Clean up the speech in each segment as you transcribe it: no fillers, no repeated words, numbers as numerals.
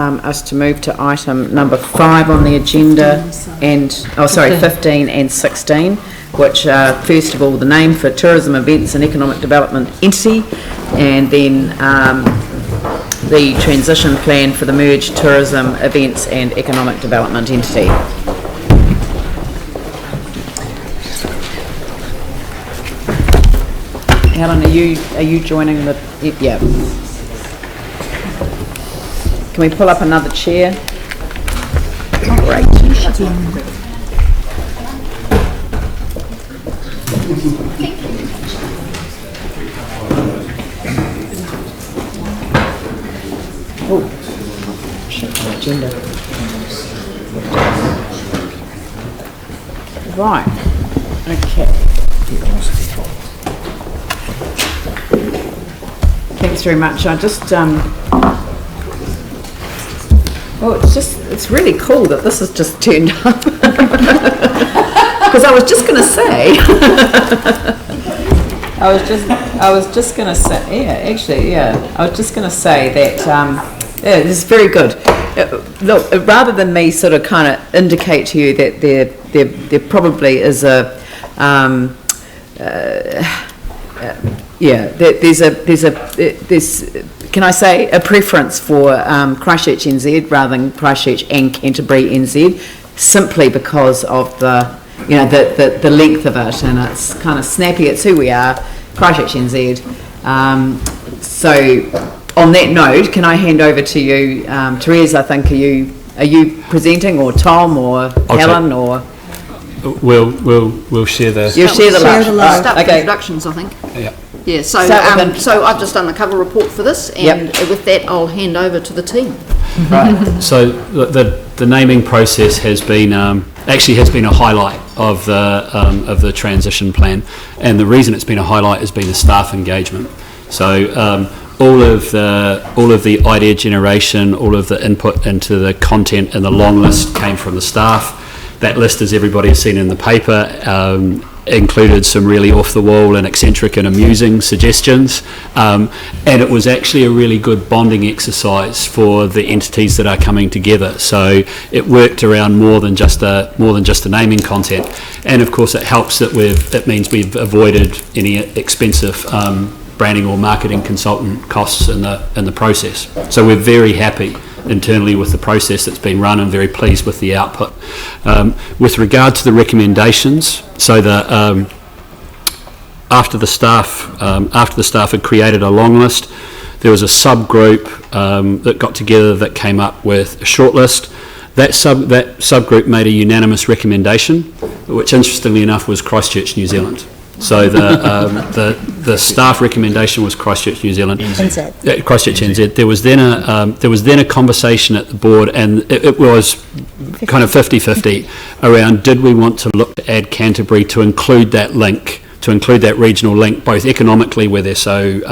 us to move to item number 5 on the agenda, and 15 and 16, which are first of all the name for tourism events and economic development entity, and then the transition plan for the merged tourism events and economic development entity. Helen, are you joining the? Yeah. Can we pull up another chair? Great. Oh, shit, the agenda. Right. Okay. Thanks very much. I just it's really cool that this has just turned up. Because I was just going to say, I was just going to say that, this is very good. Look, rather than me sort of kind of indicate to you that there probably is a, there's can I say a preference for Christchurch NZ rather than Christchurch and Canterbury NZ, simply because of the length of it, and it's kind of snappy. It's who we are, Christchurch NZ. So on that note, can I hand over to you, Therese? I think are you presenting, or Tom, or Helen, or we'll share the. You share the love. Start with introductions, I think. Yeah. Yeah. So so I've just done the cover report for this, and with that, I'll hand over to the team. Right. So the naming process has been actually a highlight of the transition plan, and the reason it's been a highlight has been the staff engagement. So all of the idea generation, all of the input into the content and the long list came from the staff. That list, as everybody has seen in the paper, included some really off-the-wall and eccentric and amusing suggestions, and it was actually a really good bonding exercise for the entities that are coming together. So it worked around more than just the naming content, and of course it helps that it means we've avoided any expensive branding or marketing consultant costs in the process. So we're very happy internally with the process that's been run, and very pleased with the output. With regard to the recommendations, so after the staff had created a long list, there was a subgroup that got together that came up with a short list. That subgroup made a unanimous recommendation, which interestingly enough was Christchurch, New Zealand. So the staff recommendation was Christchurch, New Zealand. Christchurch NZ. There was then a conversation at the board, and it was kind of 50-50 around, did we want to look to add Canterbury to include that link, to include that regional link, both economically where they're so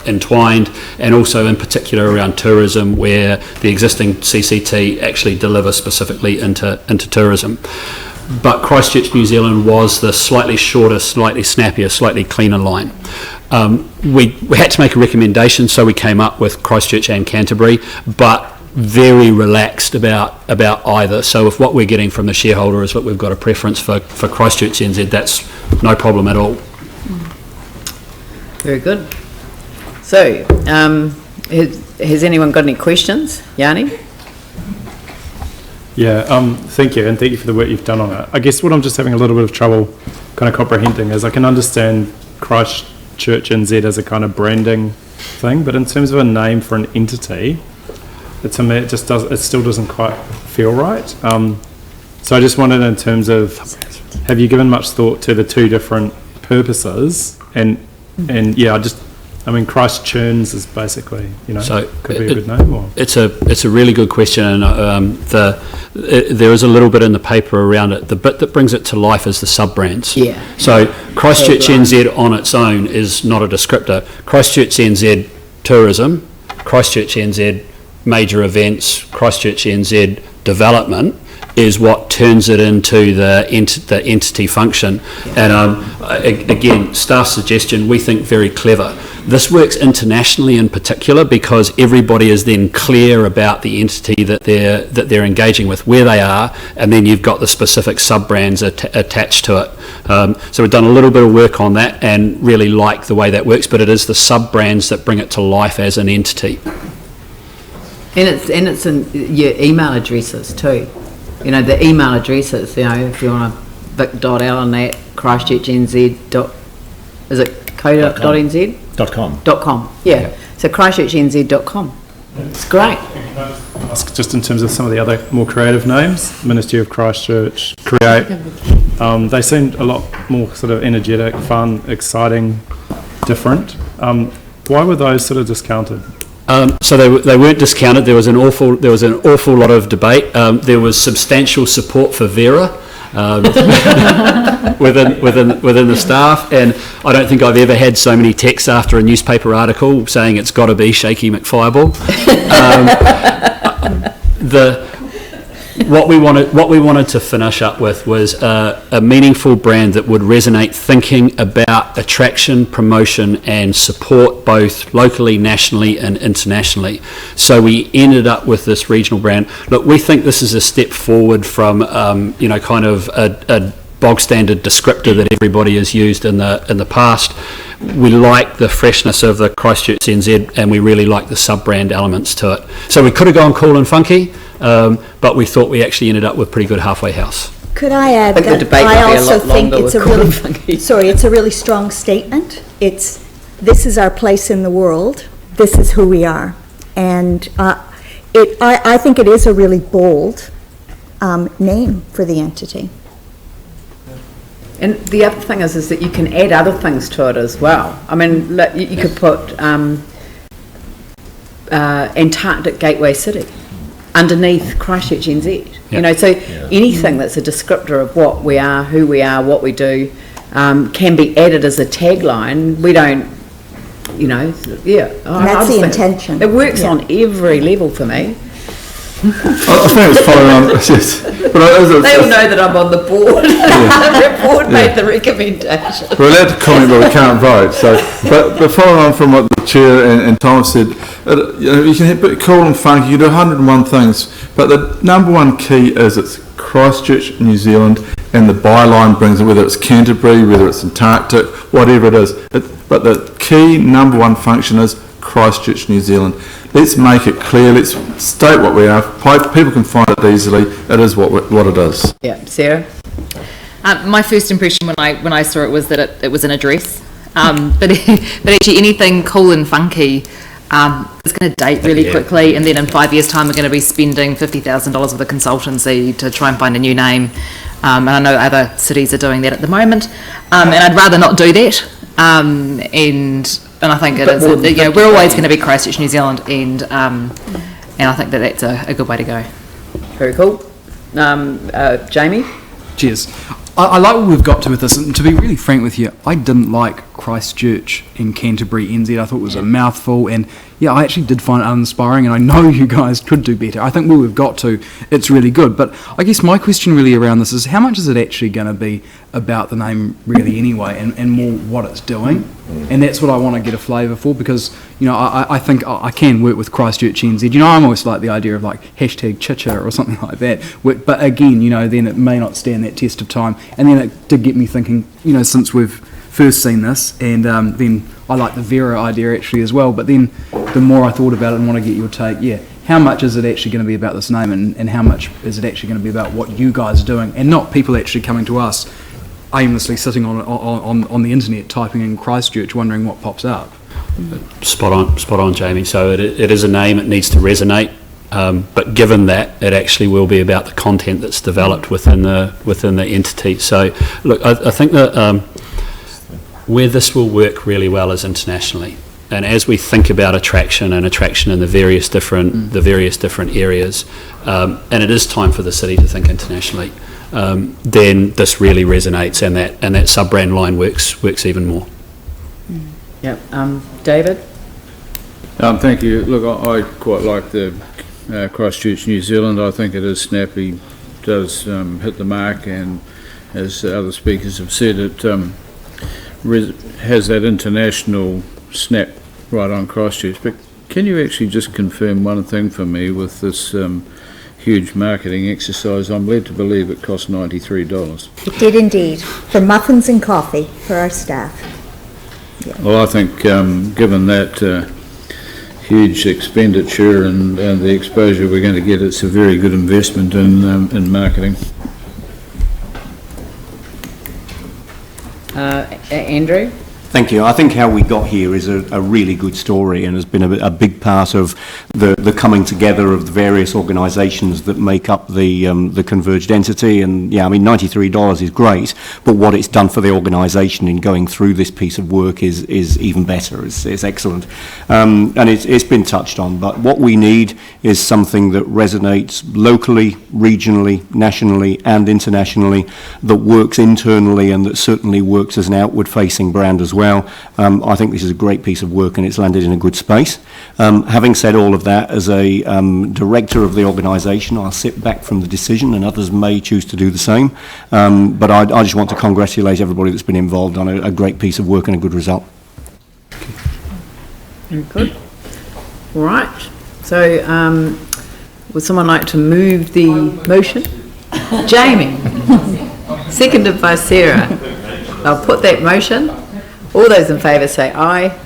entwined, and also in particular around tourism, where the existing CCT actually delivers specifically into tourism. But Christchurch, New Zealand was the slightly shorter, slightly snappier, slightly cleaner line. We had to make a recommendation, so we came up with Christchurch and Canterbury, but very relaxed about either. So if what we're getting from the shareholder is that we've got a preference for Christchurch NZ, that's no problem at all. Very good. So, has anyone got any questions? Yanni? Yeah, thank you, and thank you for the work you've done on it. I guess what I'm just having a little bit of trouble kind of comprehending is I can understand Christchurch NZ as a kind of branding thing, but in terms of a name for an entity, to me it still doesn't quite feel right. So I just wondered, in terms of, have you given much thought to the two different purposes? And yeah, I mean, Christchurch is basically, so could be a good name. Or? It's a really good question, and there is a little bit in the paper around it. The bit that brings it to life is the sub-brands. Yeah. So Christchurch NZ on its own is not a descriptor. Christchurch NZ tourism, Christchurch NZ major events, Christchurch NZ development is what turns it into the entity function. And again, staff suggestion, we think very clever. This works internationally in particular because everybody is then clear about the entity that they're engaging with, where they are, and then you've got the specific sub-brands attached to it. So we've done a little bit of work on that and really like the way that works, but it is the sub-brands that bring it to life as an entity. And it's in your email addresses too. You know, the email addresses, you know, if you want to vic.allen@christchurchnz. Is it co.nz? .com. Yeah. So christchurchnz.com. It's great. Just in terms of some of the other more creative names, Ministry of Christchurch, Create, they seemed a lot more sort of energetic, fun, exciting, different. Why were those sort of discounted? So they weren't discounted. There was an awful lot of debate. There was substantial support for Vera within the staff, and I don't think I've ever had so many texts after a newspaper article saying it's got to be Shaky McFireball. What we wanted to finish up with was a meaningful brand that would resonate, thinking about attraction, promotion and support both locally, nationally and internationally. So we ended up with this regional brand. Look, we think this is a step forward from kind of a bog standard descriptor that everybody has used in the past. We like the freshness of the Christchurch NZ, and we really like the sub-brand elements to it. So we could have gone cool and funky, but we thought we actually ended up with pretty good halfway house. Could I add think the that debate I would be a also lot think longer it's a with cool really, and funky. it's a really strong statement. This is our place in the world. This is who we are. And I think it is a really bold name for the entity. And the other thing is that you can add other things to it as well. I mean, you could put Antarctic Gateway City underneath Christchurch NZ. Yep. You know, so anything that's a descriptor of what we are, who we are, what we do, can be added as a tagline. We don't, you know, yeah. And that's the intention. It works on every level for me. I think it's following on. Yes. But They all know that I'm on the board. The board made the recommendation. we're allowed to comment, but we can't vote. So, but following on from what the chair and Thomas said, you can put cool and funky. You do 101 things, but the number one key is it's Christchurch, New Zealand, and the byline brings it. Whether it's Canterbury, whether it's Antarctic, whatever it is. But the key number one function is Christchurch, New Zealand. Let's make it clear. Let's state what we are. People can find it easily. It is what it is. Yeah, Sarah. My first impression when I saw it was that it was an address, but actually anything cool and funky is going to date really quickly, and then in 5 years' time we're going to be spending $50,000 with a consultancy to try and find a new name. And I know other cities are doing that at the moment, and I'd rather not do that. And I think it is. We're always going to be Christchurch, New Zealand, and I think that's a good way to go. Very cool. Jamie? Cheers. I like what we've got to with this, and to be really frank with you, I didn't like Christchurch in Canterbury NZ. I thought it was a mouthful, and I actually did find it uninspiring, and I know you guys could do better. I think where we've got to, it's really good. But I guess my question really around this is, how much is it actually going to be about the name really anyway, and more what it's doing? And that's what I want to get a flavour for, because I think I can work with Christchurch NZ. I'm always like the idea of like #chicha or something like that. But again, then it may not stand that test of time. And then it did get me thinking, since we've first seen this, and then I like the Vera idea actually as well. But then the more I thought about it and want to get your take, how much is it actually going to be about this name, and how much is it actually going to be about what you guys are doing, and not people actually coming to us aimlessly sitting on the internet typing in Christchurch wondering what pops up. Spot on, Jamie. So it is a name, it needs to resonate, but given that, it actually will be about the content that's developed within the entity. So look, I think that where this will work really well is internationally, and as we think about attraction in the various different areas, and it is time for the city to think internationally. Then this really resonates, and that sub-brand line works even more. Yep. David? Thank you. Look, I quite like the Christchurch, New Zealand. I think it is snappy, does hit the mark, and as other speakers have said, it has that international snap right on Christchurch. But can you actually just confirm one thing for me with this huge marketing exercise? I'm led to believe it cost $93. It did indeed, for muffins and coffee for our staff. Well, I think given that huge expenditure and the exposure we're going to get, it's a very good investment in marketing. Andrew? Thank you. I think how we got here is a really good story, and has been a big part of the coming together of the various organisations that make up the converged entity. And yeah, I mean, $93 is great, but what it's done for the organisation in going through this piece of work is even better. It's excellent, and it's been touched on. But what we need is something that resonates locally, regionally, nationally, and internationally, that works internally, and that certainly works as an outward-facing brand as well. I think this is a great piece of work, and it's landed in a good space. Having said all of that, as a director of the organisation, I'll sit back from the decision, and others may choose to do the same. But I just want to congratulate everybody that's been involved on a great piece of work and a good result. Very good. All right. So, would someone like to move the motion? Jamie. Seconded by Sarah. I'll put that motion. All those in favour say aye.